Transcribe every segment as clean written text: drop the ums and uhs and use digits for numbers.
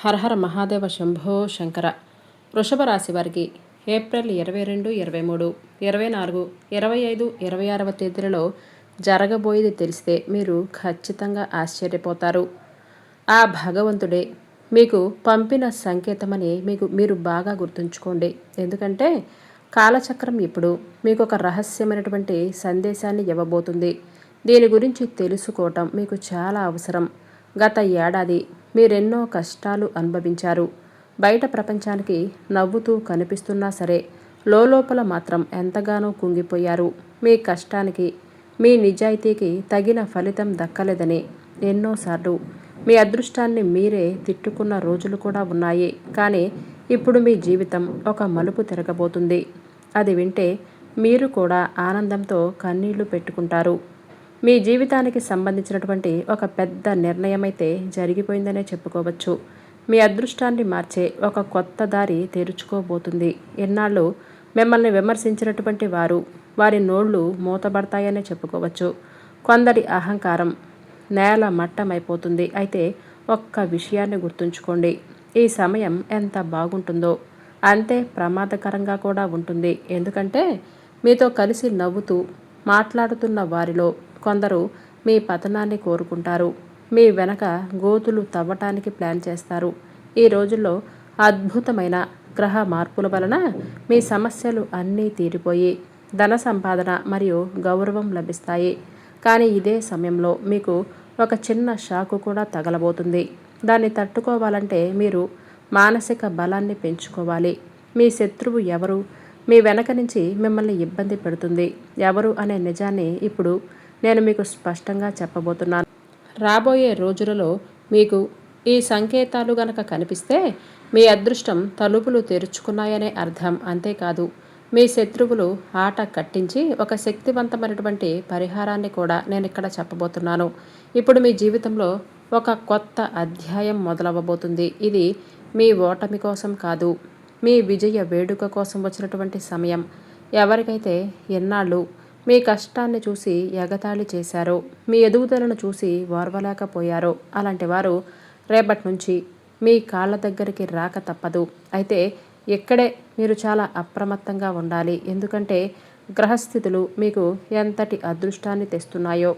హరహర మహాదేవ శంభో శంకర. వృషభ రాశి వారికి ఏప్రిల్ 22, 23, 24, 25, 26వ తేదీలలో జరగబోయేది తెలిస్తే మీరు ఖచ్చితంగా ఆశ్చర్యపోతారు. ఆ భగవంతుడే మీకు పంపిన సంకేతమని మీరు బాగా గుర్తుంచుకోండి. ఎందుకంటే కాలచక్రం ఇప్పుడు మీకు ఒక రహస్యమైనటువంటి సందేశాన్ని ఇవ్వబోతుంది. దీని గురించి తెలుసుకోవటం మీకు చాలా అవసరం. గత ఏడాది మీరెన్నో కష్టాలు అనుభవించారు. బయట ప్రపంచానికి నవ్వుతూ కనిపిస్తున్నా సరే లోపల మాత్రం ఎంతగానో కుంగిపోయారు. మీ కష్టానికి, మీ నిజాయితీకి తగిన ఫలితం దక్కలేదని ఎన్నోసార్లు మీ అదృష్టాన్ని మీరే తిట్టుకున్న రోజులు కూడా ఉన్నాయి. కానీ ఇప్పుడు మీ జీవితం ఒక మలుపు తిరగబోతుంది. అది వింటే మీరు కూడా ఆనందంతో కన్నీళ్లు పెట్టుకుంటారు. మీ జీవితానికి సంబంధించినటువంటి ఒక పెద్ద నిర్ణయమైతే జరిగిపోయిందనే చెప్పుకోవచ్చు. మీ అదృష్టాన్ని మార్చే ఒక కొత్త దారి తెరుచుకోబోతుంది. ఎన్నాళ్ళు మిమ్మల్ని విమర్శించినటువంటి వారి నోళ్ళు మూతబడతాయనే చెప్పుకోవచ్చు. కొందరి అహంకారం నేల మట్టమైపోతుంది. అయితే ఒక్క విషయాన్ని గుర్తుంచుకోండి, ఈ సమయం ఎంత బాగుంటుందో అంతే ప్రమాదకరంగా కూడా ఉంటుంది. ఎందుకంటే మీతో కలిసి నవ్వుతూ మాట్లాడుతున్న వారిలో కొందరు మీ పతనాన్ని కోరుకుంటారు. మీ వెనక గోతులు తవ్వటానికి ప్లాన్ చేస్తారు. ఈ రోజుల్లో అద్భుతమైన గ్రహ మార్పుల వలన మీ సమస్యలు అన్నీ తీరిపోయి ధన సంపాదన మరియు గౌరవం లభిస్తాయి. కానీ ఇదే సమయంలో మీకు ఒక చిన్న షాకు కూడా తగలబోతుంది. దాన్ని తట్టుకోవాలంటే మీరు మానసిక బలాన్ని పెంచుకోవాలి. మీ శత్రువు ఎవరు, మీ వెనక నుంచి మిమ్మల్ని ఇబ్బంది పెడుతుంది ఎవరు అనే నిజాన్ని ఇప్పుడు నేను మీకు స్పష్టంగా చెప్పబోతున్నాను. రాబోయే రోజులలో మీకు ఈ సంకేతాలు గనక కనిపిస్తే మీ అదృష్టం తలుపులు తెరుచుకున్నాయనే అర్థం. అంతేకాదు, మీ శత్రువులు ఆట కట్టించి ఒక శక్తివంతమైనటువంటి పరిహారాన్ని కూడా నేను ఇక్కడ చెప్పబోతున్నాను. ఇప్పుడు మీ జీవితంలో ఒక కొత్త అధ్యాయం మొదలవ్వబోతుంది. ఇది మీ ఓటమి కోసం కాదు, మీ విజయ వేడుక కోసం వచ్చినటువంటి సమయం. ఎవరికైతే ఎన్నాళ్ళు మీ కష్టాన్ని చూసి ఎగతాళి చేశారో, మీ ఎదుగుదలను చూసి ఓర్వలేకపోయారో అలాంటి వారు రేపటి నుంచి మీ కాళ్ళ దగ్గరికి రాక తప్పదు. అయితే ఇక్కడే మీరు చాలా అప్రమత్తంగా ఉండాలి. ఎందుకంటే గ్రహస్థితులు మీకు ఎంతటి అదృష్టాన్ని తెస్తున్నాయో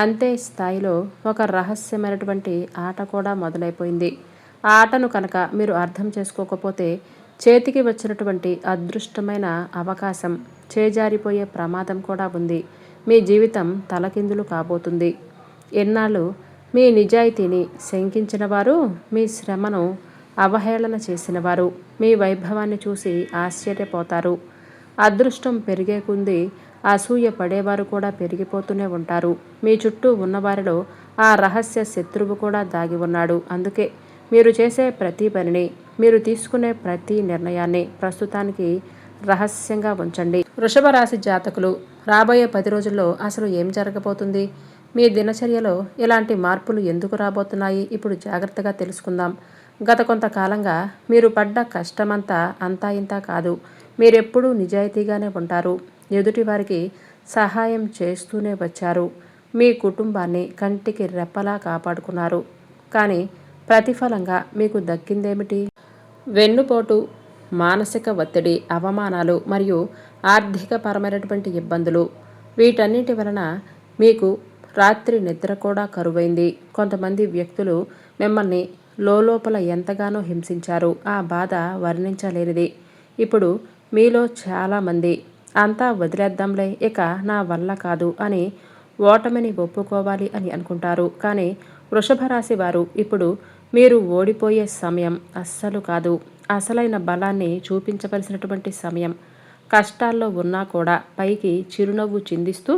అంతే స్థాయిలో ఒక రహస్యమైనటువంటి ఆట కూడా మొదలైపోయింది. ఆ ఆటను కనుక మీరు అర్థం చేసుకోకపోతే చేతికి వచ్చినటువంటి అదృష్టమైన అవకాశం చేజారిపోయే ప్రమాదం కూడా ఉంది. మీ జీవితం తలకిందులు కాబోతుంది. ఎన్నాళ్ళు మీ నిజాయితీని శంకించిన వారు, మీ శ్రమను అవహేళన చేసిన వారు మీ వైభవాన్ని చూసి ఆశ్చర్యపోతారు. అదృష్టం పెరిగే కొంది అసూయ పడేవారు కూడా పెరిగిపోతూనే ఉంటారు. మీ చుట్టూ ఉన్నవారిలో ఆ రహస్య శత్రువు కూడా దాగి ఉన్నాడు. అందుకే మీరు చేసే ప్రతి పనిని, మీరు తీసుకునే ప్రతి నిర్ణయాన్ని ప్రస్తుతానికి రహస్యంగా ఉంచండి. వృషభ రాశి జాతకులు రాబోయే 10 రోజుల్లో అసలు ఏం జరగబోతుంది? మీ దినచర్యలో ఇలాంటి మార్పులు ఎందుకు రాబోతున్నాయి? ఇప్పుడు జాగ్రత్తగా తెలుసుకుందాం. గత కొంతకాలంగా మీరు పడ్డ కష్టమంతా అంతా ఇంతా కాదు. మీరెప్పుడూ నిజాయితీగానే ఉంటారు. ఎదుటి వారికి సహాయం చేస్తూనే వచ్చారు. మీ కుటుంబాన్ని కంటికి రెప్పలా కాపాడుకున్నారు. కానీ ప్రతిఫలంగా మీకు దక్కిందేమిటి? వెన్నుపోటు, మానసిక ఒత్తిడి, అవమానాలు మరియు ఆర్థికపరమైనటువంటి ఇబ్బందులు. వీటన్నిటి వలన మీకు రాత్రి నిద్ర కూడా కరువైంది. కొంతమంది వ్యక్తులు మిమ్మల్ని లోపల ఎంతగానో హింసించారు. ఆ బాధ వర్ణించలేనిది. ఇప్పుడు మీలో చాలామంది అంతా వదిలేద్దాంలే, ఇక నా వల్ల కాదు అని ఓటమిని ఒప్పుకోవాలి అని అనుకుంటారు. కానీ వృషభ రాశి వారు ఇప్పుడు మీరు ఓడిపోయే సమయం అస్సలు కాదు. అసలైన బలాన్ని చూపించవలసినటువంటి సమయం. కష్టాల్లో ఉన్నా కూడా పైకి చిరునవ్వు చిందిస్తూ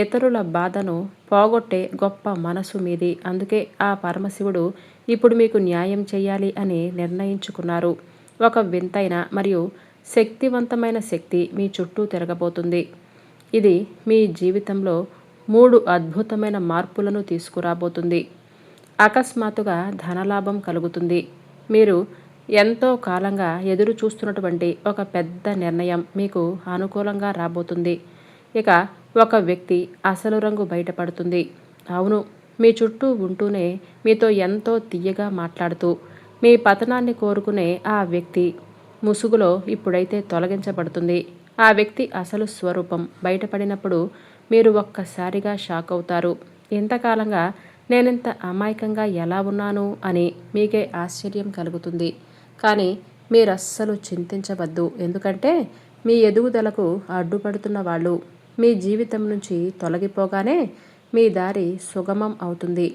ఇతరుల బాధను పోగొట్టే గొప్ప మనసు మీది. అందుకే ఆ పరమశివుడు ఇప్పుడు మీకు న్యాయం చేయాలి అని నిర్ణయించుకున్నారు. ఒక వింతైన మరియు శక్తివంతమైన శక్తి మీ చుట్టూ తిరగబోతుంది. ఇది మీ జీవితంలో 3 అద్భుతమైన మార్పులను తీసుకురాబోతుంది. అకస్మాత్తుగా ధనలాభం కలుగుతుంది. మీరు ఎంతో కాలంగా ఎదురు చూస్తున్నటువంటి ఒక పెద్ద నిర్ణయం మీకు అనుకూలంగా రాబోతుంది. ఇక ఒక వ్యక్తి అసలు రంగు బయటపడుతుంది. అవును, మీ చుట్టూ ఉంటూనే మీతో ఎంతో తియ్యగా మాట్లాడుతూ మీ పతనాన్ని కోరుకునే ఆ వ్యక్తి ముసుగులో ఇప్పుడైతే తొలగించబడుతుంది. ఆ వ్యక్తి అసలు స్వరూపం బయటపడినప్పుడు మీరు ఒక్కసారిగా షాక్ అవుతారు. ఇంతకాలంగా నేనింత అమాయకంగా ఎలా ఉన్నాను అని మీకే ఆశ్చర్యం కలుగుతుంది. కానీ మీరస్సలు చింతించవద్దు. ఎందుకంటే మీ ఎదుగుదలకు అడ్డుపడుతున్న వాళ్ళు మీ జీవితం నుంచి తొలగిపోగానే మీ దారి సుగమం అవుతుంది.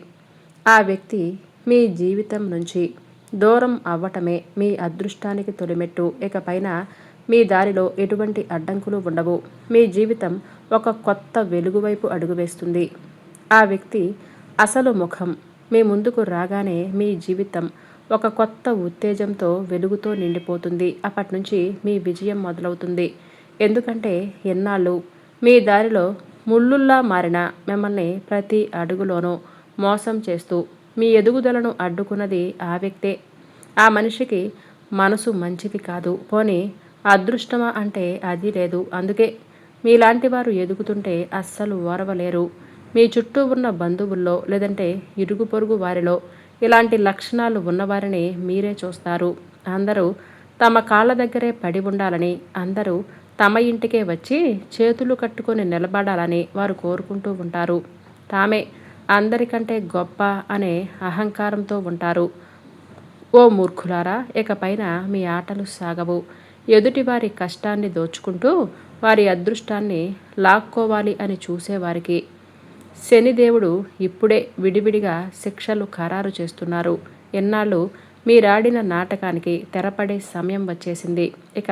ఆ వ్యక్తి మీ జీవితం నుంచి దూరం అవ్వటమే మీ అదృష్టానికి తొలిమెట్టు. ఇకపైన మీ దారిలో ఎటువంటి అడ్డంకులు ఉండవు. మీ జీవితం ఒక కొత్త వెలుగు వైపు అడుగువేస్తుంది. ఆ వ్యక్తి అసలు ముఖం మీ ముందుకు రాగానే మీ జీవితం ఒక కొత్త ఉత్తేజంతో వెలుగుతో నిండిపోతుంది. అప్పటినుంచి మీ విజయం మొదలవుతుంది. ఎందుకంటే ఎన్నాళ్ళు మీ దారిలో ముళ్ళుల్లా మారిన మిమ్మల్ని ప్రతి అడుగులోనూ మోసం చేస్తూ మీ ఎదుగుదలను అడ్డుకున్నది ఆ వ్యక్తే. ఆ మనిషికి మనసు మంచిది కాదు. పోనీ అదృష్టమా అంటే అది లేదు. అందుకే మీలాంటి వారు ఎదుగుతుంటే అస్సలు ఓర్వలేరు. మీ చుట్టూ ఉన్న బంధువుల్లో లేదంటే ఇరుగు పొరుగు వారిలో ఇలాంటి లక్షణాలు ఉన్నవారిని మీరే చూస్తారు. అందరూ తమ కాళ్ళ దగ్గరే పడి ఉండాలని, అందరూ తమ ఇంటికే వచ్చి చేతులు కట్టుకొని నిలబడాలని వారు కోరుకుంటూ ఉంటారు. తామే అందరికంటే గొప్ప అనే అహంకారంతో ఉంటారు. ఓ మూర్ఖులారా, ఇకపైన మీ ఆటలు సాగవు. ఎదుటివారి కష్టాన్ని దోచుకుంటూ వారి అదృష్టాన్ని లాక్కోవాలి అని చూసేవారికి శనిదేవుడు ఇప్పుడే విడివిడిగా శిక్షలు ఖరారు చేస్తున్నారు. ఎన్నాళ్ళు మీరాడిన నాటకానికి తెరపడే సమయం వచ్చేసింది. ఇక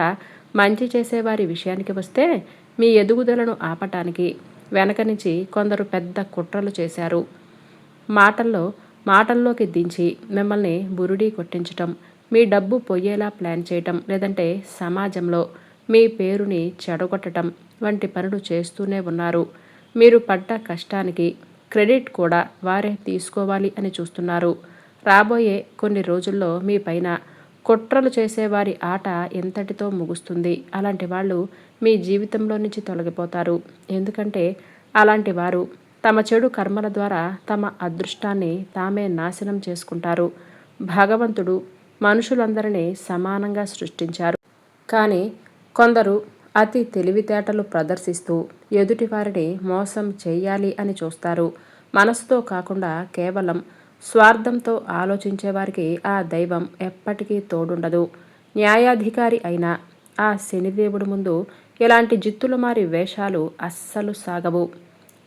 మంచి చేసేవారి విషయానికి వస్తే మీ ఎదుగుదలను ఆపటానికి వెనక నుంచి కొందరు పెద్ద కుట్రలు చేశారు. మాటల్లోకి దించి మిమ్మల్ని బురుడీ కొట్టించటం, మీ డబ్బు పొయ్యేలా ప్లాన్ చేయటం, లేదంటే సమాజంలో మీ పేరుని చెడగొట్టడం వంటి పనులు చేస్తూనే ఉన్నారు. మీరు పడ్డ కష్టానికి క్రెడిట్ కూడా వారే తీసుకోవాలి అని చూస్తున్నారు. రాబోయే కొన్ని రోజుల్లో మీ పైన కుట్రలు చేసేవారి ఆట ఎంతటితో ముగుస్తుంది. అలాంటి వాళ్ళు మీ జీవితంలో నుంచి తొలగిపోతారు. ఎందుకంటే అలాంటి వారు తమ చెడు కర్మల ద్వారా తమ అదృష్టాన్ని తామే నాశనం చేసుకుంటారు. భగవంతుడు మనుషులందరినీ సమానంగా సృష్టించారు. కానీ కొందరు అతి తెలివితేటలు ప్రదర్శిస్తూ ఎదుటివారిని మోసం చేయాలి అని చూస్తారు. మనసుతో కాకుండా కేవలం స్వార్థంతో ఆలోచించేవారికి ఆ దైవం ఎప్పటికీ తోడుండదు. న్యాయాధికారి అయిన ఆ శనిదేవుడి ముందు ఇలాంటి జిత్తులమారి వేషాలు అస్సలు సాగవు.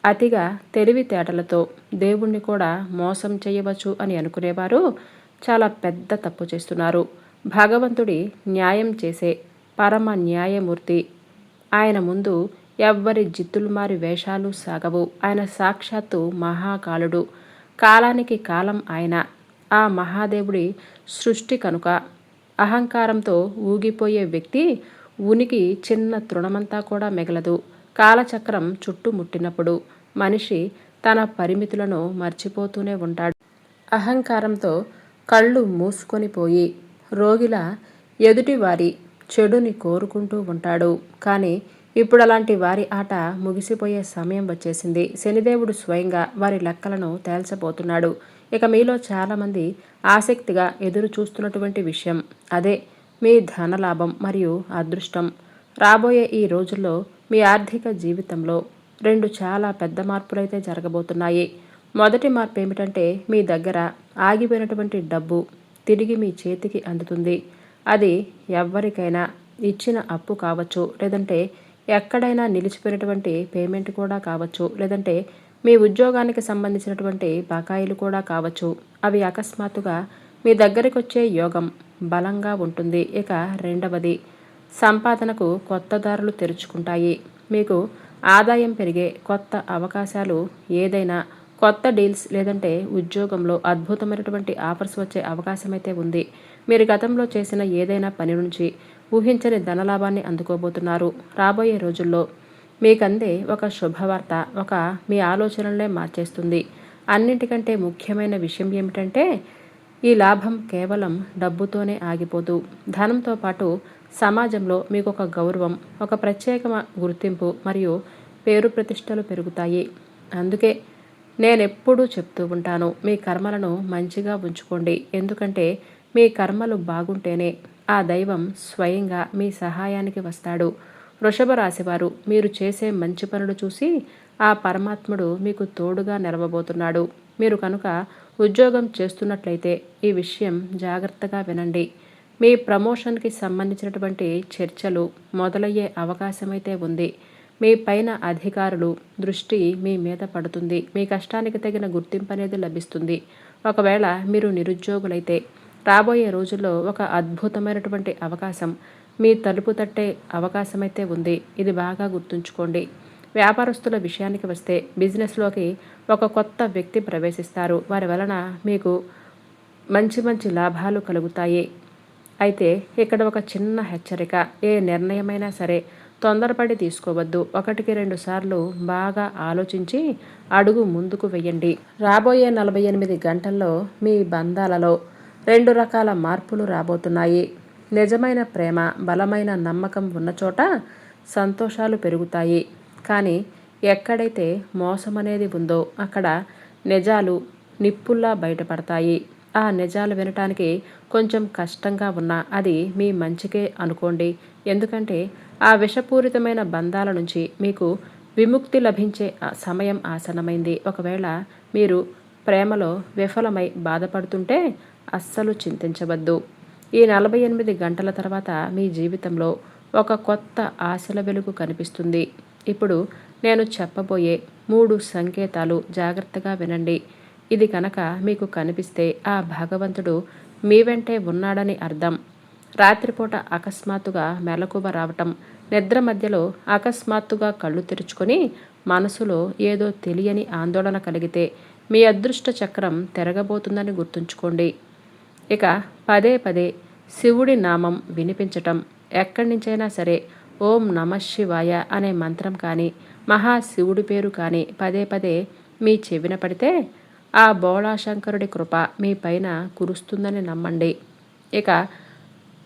అతిగా తెలివితేటలతో దేవుణ్ణి కూడా మోసం చేయవచ్చు అని అనుకునేవారు చాలా పెద్ద తప్పు చేస్తున్నారు. భగవంతుడి న్యాయం చేసే పరమ న్యాయమూర్తి. ఆయన ముందు ఎవ్వరి జిత్తులుమారి వేషాలు సాగవు. ఆయన సాక్షాత్తు మహాకాలుడు. కాలానికి కాలం ఆయన. ఆ మహాదేవుడి సృష్టి కనుక అహంకారంతో ఊగిపోయే వ్యక్తి ఉనికి చిన్న తృణమంతా కూడా మిగలదు. కాలచక్రం చుట్టుముట్టినప్పుడు మనిషి తన పరిమితులను మర్చిపోతూనే ఉంటాడు. అహంకారంతో కళ్ళు మూసుకొని పోయి రోగిలా ఎదుటివారి చెడుని కోరుకుంటూ ఉంటాడు. కానీ ఇప్పుడు అలాంటి వారి ఆట ముగిసిపోయే సమయం వచ్చేసింది. శనిదేవుడు స్వయంగా వారి లెక్కలను తేల్చబోతున్నాడు. ఇక మీలో చాలామంది ఆసక్తిగా ఎదురు చూస్తున్నటువంటి విషయం అదే మీ ధనలాభం మరియు అదృష్టం. రాబోయే ఈ రోజుల్లో మీ ఆర్థిక జీవితంలో రెండు చాలా పెద్ద మార్పులైతే జరగబోతున్నాయి. మొదటి మార్పు ఏమిటంటే మీ దగ్గర ఆగిపోయినటువంటి డబ్బు తిరిగి మీ చేతికి అందుతుంది. అది ఎవరికైనా ఇచ్చిన అప్పు కావచ్చు, లేదంటే ఎక్కడైనా నిలిచిపోయినటువంటి పేమెంట్ కూడా కావచ్చు, లేదంటే మీ ఉద్యోగానికి సంబంధించినటువంటి బకాయిలు కూడా కావచ్చు. అవి అకస్మాత్తుగా మీ దగ్గరికి వచ్చే యోగం బలంగా ఉంటుంది. ఇక రెండవది, సంపాదనకు కొత్త దారులు తెరుచుకుంటాయి. మీకు ఆదాయం పెరిగే కొత్త అవకాశాలు, ఏదైనా కొత్త డీల్స్ లేదంటే ఉద్యోగంలో అద్భుతమైనటువంటి ఆఫర్స్ వచ్చే అవకాశం అయితే ఉంది. మీరు గతంలో చేసిన ఏదైనా పని నుంచి ఊహించని ధనలాభాన్ని అందుకోబోతున్నారు. రాబోయే రోజుల్లో మీకందే ఒక శుభవార్త మీ ఆలోచనలనే మార్చేస్తుంది. అన్నింటికంటే ముఖ్యమైన విషయం ఏమిటంటే ఈ లాభం కేవలం డబ్బుతోనే ఆగిపోదు. ధనంతో పాటు సమాజంలో మీకు ఒక గౌరవం, ఒక ప్రత్యేక గుర్తింపు మరియు పేరు ప్రతిష్టలు పెరుగుతాయి. అందుకే నేనెప్పుడూ చెప్తూ ఉంటాను, మీ కర్మలను మంచిగా ఉంచుకోండి. ఎందుకంటే మీ కర్మలు బాగుంటేనే ఆ దైవం స్వయంగా మీ సహాయానికి వస్తాడు. వృషభ రాశివారు మీరు చేసే మంచి పనులు చూసి ఆ పరమాత్ముడు మీకు తోడుగా నిలవబోతున్నాడు. మీరు కనుక ఉద్యోగం చేస్తున్నట్లయితే ఈ విషయం జాగ్రత్తగా వినండి. మీ ప్రమోషన్కి సంబంధించినటువంటి చర్చలు మొదలయ్యే అవకాశమైతే ఉంది. మీ పైన అధికారులు దృష్టి మీ మీద పడుతుంది. మీ కష్టానికి తగిన గుర్తింపు అనేది లభిస్తుంది. ఒకవేళ మీరు నిరుద్యోగులైతే రాబోయే రోజుల్లో ఒక అద్భుతమైనటువంటి అవకాశం మీ తలుపు తట్టే అవకాశమైతే ఉంది. ఇది బాగా గుర్తుంచుకోండి. వ్యాపారస్తుల విషయానికి వస్తే బిజినెస్లోకి ఒక కొత్త వ్యక్తి ప్రవేశిస్తారు. వారి వలన మీకు మంచి మంచి లాభాలు కలుగుతాయి. అయితే ఇక్కడ ఒక చిన్న హెచ్చరిక. ఏ నిర్ణయమైనా సరే తొందరపడి తీసుకోవద్దు. 1-2 సార్లు బాగా ఆలోచించి అడుగు ముందుకు వెయ్యండి. రాబోయే 48 గంటల్లో మీ బంధాలలో 2 రకాల మార్పులు రాబోతున్నాయి. నిజమైన ప్రేమ, బలమైన నమ్మకం ఉన్న చోట సంతోషాలు పెరుగుతాయి. కానీ ఎక్కడైతే మోసం అనేది ఉందో అక్కడ నిజాలు నిప్పుల్లా బయటపడతాయి. ఆ నిజాలు వినటానికి కొంచెం కష్టంగా ఉన్నా అది మీ మంచికే అనుకోండి. ఎందుకంటే ఆ విషపూరితమైన బంధాల నుంచి మీకు విముక్తి లభించే సమయం ఆసన్నమైంది. ఒకవేళ మీరు ప్రేమలో విఫలమై బాధపడుతుంటే అస్సలు చింతించవద్దు. ఈ 48 గంటల తర్వాత మీ జీవితంలో ఒక కొత్త ఆశల వెలుగు కనిపిస్తుంది. ఇప్పుడు నేను చెప్పబోయే 3 సంకేతాలు జాగ్రత్తగా వినండి. ఇది కనుక మీకు కనిపిస్తే ఆ భగవంతుడు మీ వెంటే ఉన్నాడని అర్థం. రాత్రిపూట అకస్మాత్తుగా మెలకువ రావటం, నిద్ర మధ్యలో అకస్మాత్తుగా కళ్ళు తెరుచుకొని మనసులో ఏదో తెలియని ఆందోళన కలిగితే మీ అదృష్ట చక్రం తిరగబోతుందని గుర్తుంచుకోండి. ఇక పదే పదే శివుడి నామం వినిపించటం, ఎక్కడి నుంచైనా సరే ఓం నమఃశివాయ అనే మంత్రం కానీ మహాశివుడి పేరు కానీ పదే పదే మీ చెవిన పడితే ఆ బోళాశంకరుడి కృప మీ పైన కురుస్తుందని నమ్మండి. ఇక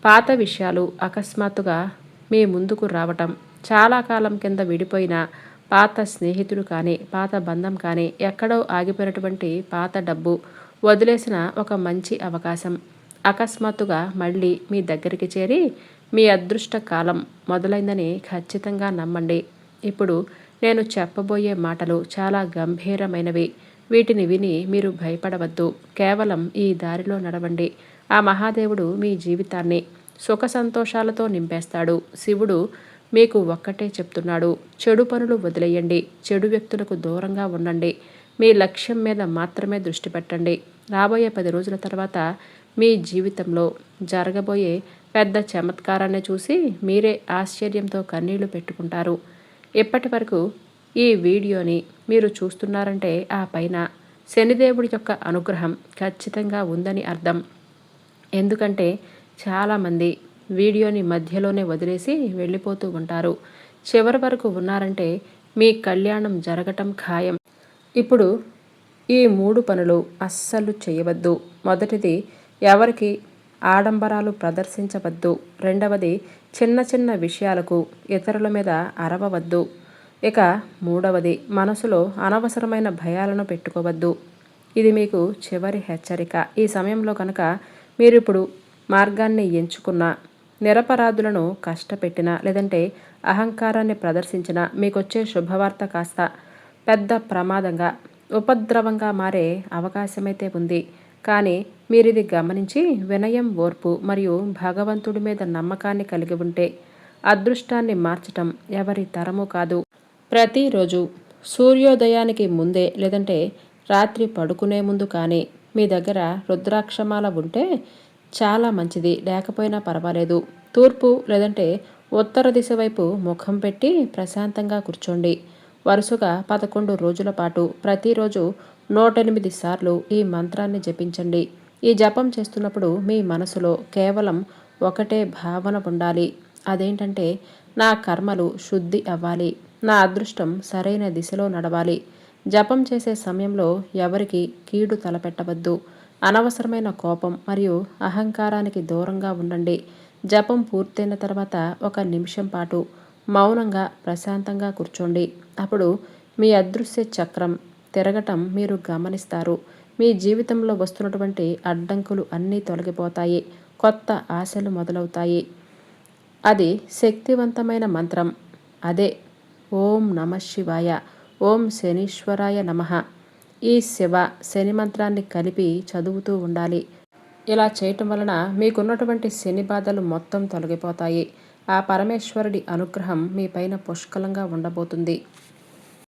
పాత విషయాలు అకస్మాత్తుగా మీ ముందుకు రావటం, చాలా కాలం కింద విడిపోయిన పాత స్నేహితుడు కానీ పాత బంధం కానీ ఎక్కడో ఆగిపోయినటువంటి పాత డబ్బు వదిలేసిన ఒక మంచి అవకాశం అకస్మాత్తుగా మళ్ళీ మీ దగ్గరికి చేరి మీ అదృష్ట కాలం మొదలైందని ఖచ్చితంగా నమ్మండి. ఇప్పుడు నేను చెప్పబోయే మాటలు చాలా గంభీరమైనవి. వీటిని విని మీరు భయపడవద్దు. కేవలం ఈ దారిలో నడవండి. ఆ మహాదేవుడు మీ జీవితాన్ని సుఖ సంతోషాలతో నింపేస్తాడు. శివుడు మీకు ఒక్కటే చెప్తున్నాడు. చెడు పనులు వదిలేయండి. చెడు వ్యక్తులకు దూరంగా ఉండండి. మీ లక్ష్యం మీద మాత్రమే దృష్టి పెట్టండి. రాబోయే 10 రోజుల తర్వాత మీ జీవితంలో జరగబోయే పెద్ద చమత్కారాన్ని చూసి మీరే ఆశ్చర్యంతో కన్నీళ్లు పెట్టుకుంటారు. ఇప్పటి వరకు ఈ వీడియోని మీరు చూస్తున్నారంటే ఆ పైన శనిదేవుడి యొక్క అనుగ్రహం ఖచ్చితంగా ఉందని అర్థం. ఎందుకంటే చాలామంది వీడియోని మధ్యలోనే వదిలేసి వెళ్ళిపోతూ ఉంటారు. చివరి వరకు ఉన్నారంటే మీ కళ్యాణం జరగటం ఖాయం. ఇప్పుడు ఈ 3 పనులు అస్సలు చేయవద్దు. మొదటిది, ఎవరికి ఆడంబరాలు ప్రదర్శించవద్దు. రెండవది, చిన్న చిన్న విషయాలకు ఇతరుల మీద అరవవద్దు. ఇక మూడవది, మనసులో అనవసరమైన భయాలను పెట్టుకోవద్దు. ఇది మీకు చివరి హెచ్చరిక. ఈ సమయంలో కనుక మీరిప్పుడు మార్గాన్ని ఎంచుకున్న, నిరపరాధులను కష్టపెట్టినా లేదంటే అహంకారాన్ని ప్రదర్శించినా మీకొచ్చే శుభవార్త కాస్త పెద్ద ప్రమాదంగా ఉపద్రవంగా మారే అవకాశమైతే ఉంది. కానీ మీరిది గమనించి వినయం, ఓర్పు మరియు భగవంతుడి మీద నమ్మకాన్ని కలిగి ఉంటే అదృష్టాన్ని మార్చటం ఎవరి తరము కాదు. ప్రతిరోజు సూర్యోదయానికి ముందే లేదంటే రాత్రి పడుకునే ముందు కానీ మీ దగ్గర రుద్రాక్షమాల ఉంటే చాలా మంచిది. లేకపోయినా పర్వాలేదు. తూర్పు లేదంటే ఉత్తర దిశ వైపు ముఖం పెట్టి ప్రశాంతంగా కూర్చోండి. వరుసగా 11 రోజుల పాటు ప్రతిరోజు 108 సార్లు ఈ మంత్రాన్ని జపించండి. ఈ జపం చేస్తున్నప్పుడు మీ మనసులో కేవలం ఒకటే భావన ఉండాలి. అదేంటంటే, నా కర్మలు శుద్ధి అవ్వాలి, నా అదృష్టం సరైన దిశలో నడవాలి. జపం చేసే సమయంలో ఎవరికి కీడు తలపెట్టవద్దు. అనవసరమైన కోపం మరియు అహంకారానికి దూరంగా ఉండండి. జపం పూర్తయిన తర్వాత 1 నిమిషం పాటు మౌనంగా ప్రశాంతంగా కూర్చోండి. అప్పుడు మీ అదృశ్య చక్రం తిరగటం మీరు గమనిస్తారు. మీ జీవితంలో వస్తున్నటువంటి అడ్డంకులు అన్నీ తొలగిపోతాయి. కొత్త ఆశలు మొదలవుతాయి. అది శక్తివంతమైన మంత్రం. అదే ఓం నమః శివాయ, ఓం శనీశ్వరాయ నమః. ఈ శివ శని మంత్రాన్ని కలిపి చదువుతూ ఉండాలి. ఇలా చేయటం వలన మీకున్నటువంటి శని బాధలు మొత్తం తొలగిపోతాయి. ఆ పరమేశ్వరుడి అనుగ్రహం మీ పైన పుష్కలంగా ఉండబోతుంది.